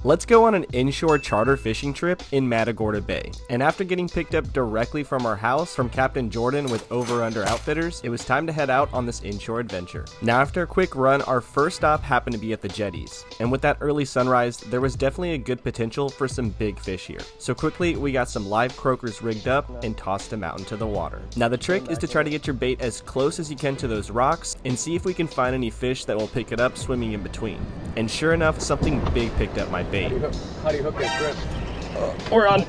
Let's go on an inshore charter fishing trip in Matagorda Bay. And after getting picked up directly from our house from Captain Jordan with Over Under Outfitters, it was time to head out on this inshore adventure. Now after a quick run, our first stop happened to be at the jetties. And with that early sunrise, there was definitely a good potential for some big fish here. So quickly, we got some live croakers rigged up and tossed them out into the water. Now the trick is to try to get your bait as close as you can to those rocks and see if we can find any fish that will pick it up swimming in between. And sure enough, something big picked up my bait. How do you hook this grip? We're on.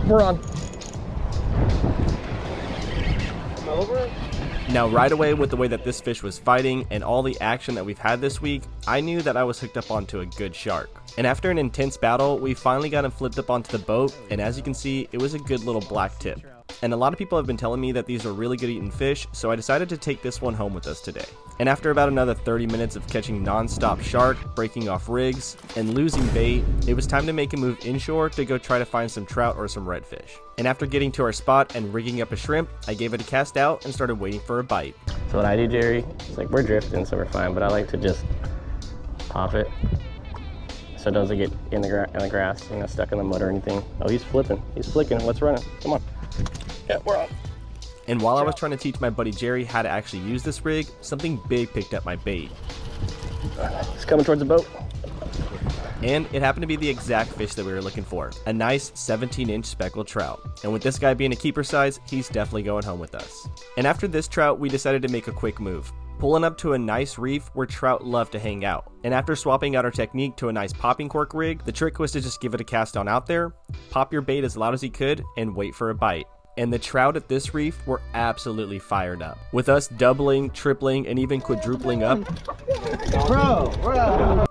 We're on. Come over. Now right away, with the way that this fish was fighting and all the action that we've had this week, I knew that I was hooked up onto a good shark. And after an intense battle, we finally got him flipped up onto the boat, and as you can see, it was a good little black tip. And a lot of people have been telling me that these are really good eating fish, so I decided to take this one home with us today. And after about another 30 minutes of catching non-stop shark, breaking off rigs, and losing bait, it was time to make a move inshore to go try to find some trout or some redfish. And after getting to our spot and rigging up a shrimp, I gave it a cast out and started waiting for a bite. So what I do, Jerry, is like we're drifting, so we're fine, but I like to just pop it so it doesn't get in the grass, you know, stuck in the mud or anything. Oh, he's flipping. He's flicking. Let's run it. Come on. Yeah, we're on. And while I was trying to teach my buddy Jerry how to actually use this rig, something big picked up my bait. It's coming towards the boat. And it happened to be the exact fish that we were looking for, a nice 17-inch speckled trout. And with this guy being a keeper size, he's definitely going home with us. And after this trout, we decided to make a quick move, pulling up to a nice reef where trout love to hang out. And after swapping out our technique to a nice popping cork rig, the trick was to just give it a cast on out there, pop your bait as loud as you could, and wait for a bite. And the trout at this reef were absolutely fired up, with us doubling, tripling, and even quadrupling up,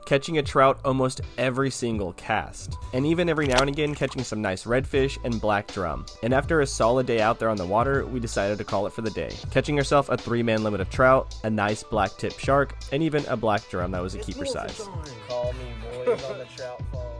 catching a trout almost every single cast, and even every now and again catching some nice redfish and black drum. And after a solid day out there on the water, we decided to call it for the day, catching ourselves a 3-man limit of trout, a nice black tip shark, and even a black drum that was a keeper size. Call me boys on the trout farm.